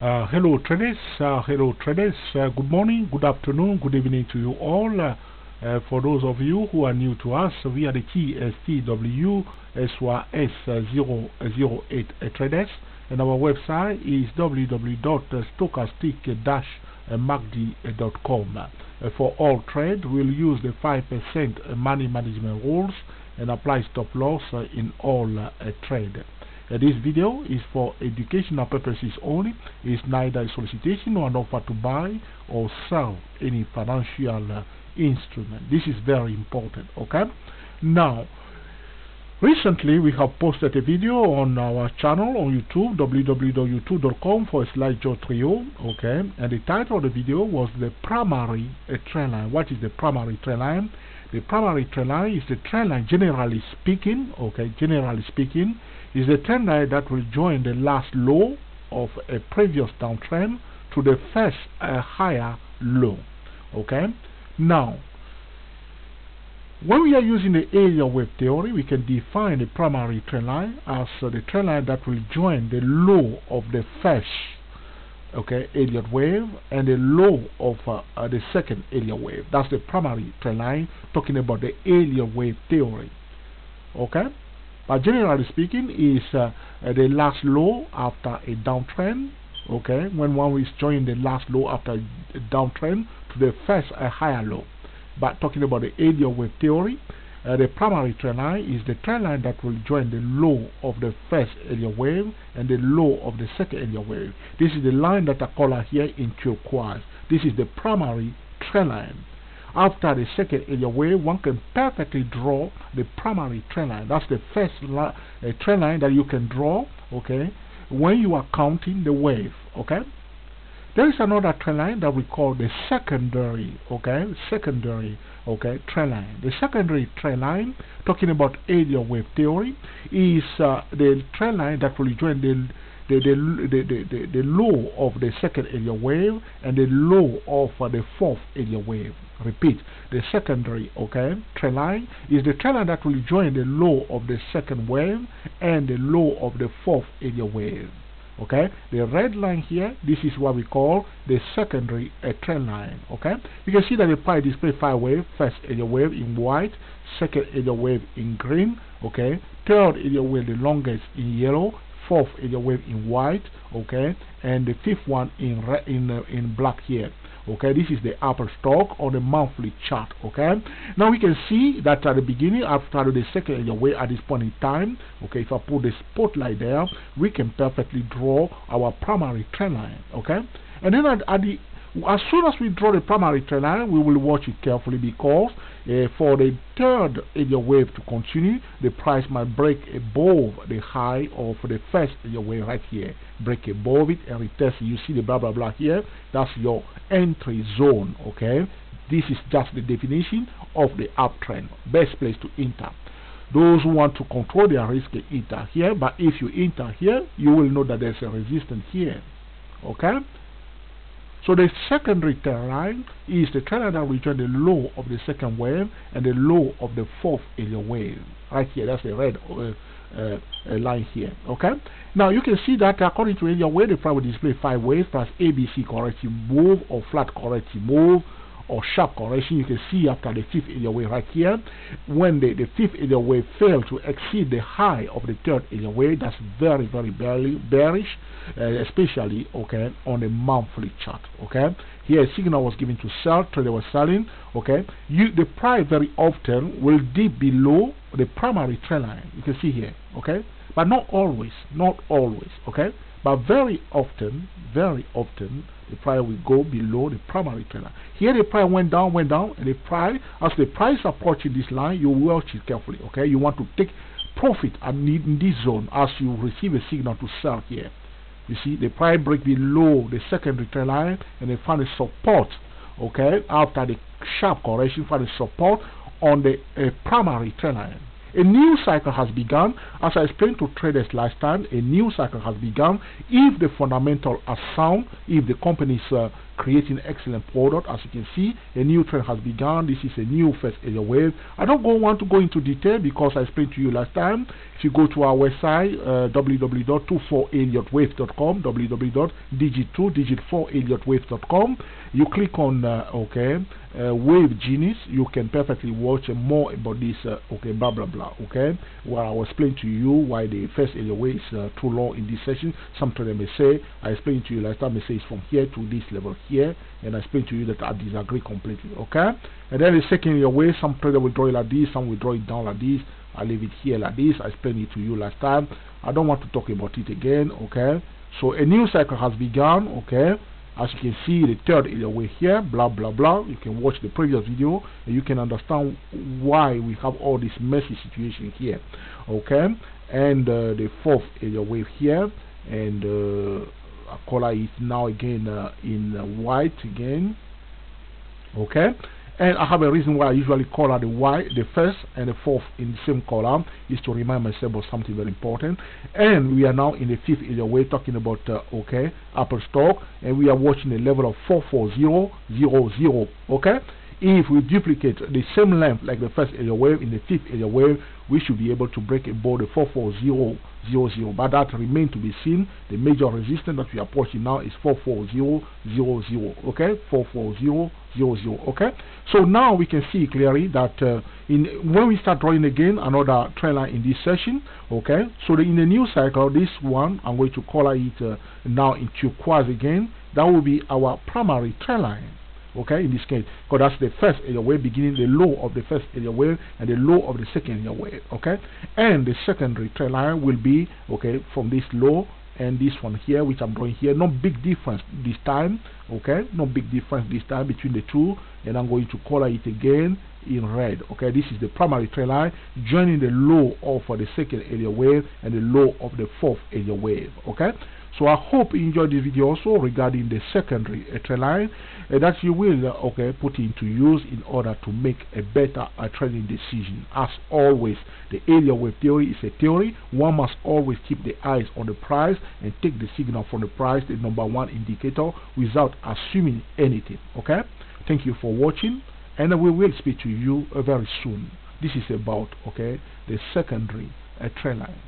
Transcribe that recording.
Hello traders, good morning, good afternoon, good evening to you all. For those of you who are new to us, we are the TSTWSYS008 traders, and our website is www.stochastic-macd.com. For all trade, we'll use the 5% money management rules and apply stop loss in all trade. This video is for educational purposes only. It's neither a solicitation nor an offer to buy or sell any financial instrument. This is very important, okay? Now, recently we have posted a video on our channel on YouTube, www.youtube.com/JoeTrio, okay? And the title of the video was the primary trend line. What is the primary trend line? The primary trend line is the trend line, generally speaking, okay, is the trend line that will join the last low of a previous downtrend to the first higher low, okay? Now, when we are using the area wave theory, we can define the primary trend line as the trend line that will join the low of the first, okay, Elliott wave and the low of the second Elliott wave. That's the primary trend line, talking about the Elliott wave theory, okay? But generally speaking, is the last low after a downtrend, okay? When one is joining the last low after a downtrend to the first higher low. But talking about the Elliott wave theory, the primary trend line is the trend line that will join the low of the first Elliott wave and the low of the second Elliott wave. This is the line that I color here in turquoise. This is the primary trend line. After the second Elliott wave, one can perfectly draw the primary trend line. That's the first trend line that you can draw, okay, when you are counting the wave, okay? There is another trend line that we call the secondary, okay, trend line. The secondary trend line, talking about Elliott wave theory, is the trend line that will join the low of the second Elliott wave and the low of the fourth Elliott wave. Repeat, the secondary, okay, trend line is the trend line that will join the low of the second wave and the low of the fourth Elliott wave. Okay, the red line here, this is what we call the secondary trend line. Okay, you can see that the pie displays 5 waves: first Elliott wave in white, second Elliott wave in green, okay, third Elliott wave, the longest, in yellow, fourth Elliott wave in white, okay, and the fifth one in black here. Okay, this is the upper stock on the monthly chart. Okay, now we can see that at the beginning, after the second Elliott wave at this point in time, okay, if I put the spotlight there, we can perfectly draw our primary trend line. Okay, and then as soon as we draw the primary trend line, we will watch it carefully, because for the third Elliott wave to continue, the price might break above the high of the first Elliott wave right here. Break above it and retest it. You see the blah blah blah here. That's your entry zone. Okay, this is just the definition of the uptrend. Best place to enter. Those who want to control their risk can enter here, but if you enter here, you will know that there's a resistance here. Okay. So the secondary trend line is the trend line that will join the low of the second wave and the low of the fourth Elliott wave. Right here, that's the red line here. Okay. Now you can see that according to Elliott wave, the price will display 5 waves plus ABC corrective move or flat corrective move or sharp correction. You can see after the fifth Elliott wave right here, when the fifth Elliott wave failed to exceed the high of the third Elliott wave, that's very bearish, especially, okay, on the monthly chart. Okay, here a signal was given to sell, trader was selling. Okay, the price very often will dip below the primary trend line. You can see here. Okay, but not always, okay, but very often the price will go below the primary trend line. Here the price went down, and the price, as the price approaching this line, you watch it carefully. Okay, you want to take profit in this zone as you receive a signal to sell here. You see the price break below the secondary trend line and they find a support. Okay, after the sharp correction, find a support on the primary trend line. A new cycle has begun. As I explained to traders last time, a new cycle has begun if the fundamentals are sound, if the company's creating excellent product. As you can see, a new trend has begun. This is a new first area wave. I don't want to go into detail because I explained to you last time. If you go to our website, www.24elliotwave.com, www.digit4elliotwave.com, you click on Wave Genius, you can perfectly watch more about this blah blah blah, where I will explain to you why the first area wave is too long in this session. Some trader may say, I explained to you last time, I say it's from here to this level here, and I explained to you that I disagree completely, and then the second area wave, some trader will draw it like this, some will draw it down like this. I leave it here like this. I explained it to you last time. I don't want to talk about it again, so a new cycle has begun, as you can see, the third area wave here, blah blah blah. You can watch the previous video and you can understand why we have all this messy situation here, and the fourth area wave here, and I color it now again in white again, and I have a reason why I usually color the first and the fourth in the same color, is to remind myself of something very important. And we are now in the fifth area wave, talking about Apple stock, and we are watching a level of 44000. If we duplicate the same length like the first area wave in the fifth area wave, we should be able to break above the 44000, but that remains to be seen. The major resistance that we are approaching now is 44000, 44000, so now we can see clearly that when we start drawing again another trend line in this session, so in the new cycle, this one I'm going to color it now in turquoise again. That will be our primary trend line, in this case, because that's the first area wave, beginning the low of the first area wave and the low of the second area wave, and the secondary trend line will be from this low and this one here, which I'm drawing here. No big difference this time, no big difference this time between the two, and I'm going to color it again in red. This is the primary trend line joining the low of the second area wave and the low of the fourth area wave. So I hope you enjoyed this video also regarding the secondary trend line, that you will put into use in order to make a better trading decision. As always, the area wave theory is a theory. One must always keep the eyes on the price and take the signal from the price, the number one indicator, without assuming anything. Thank you for watching, and we will speak to you very soon. This is about the secondary trend line.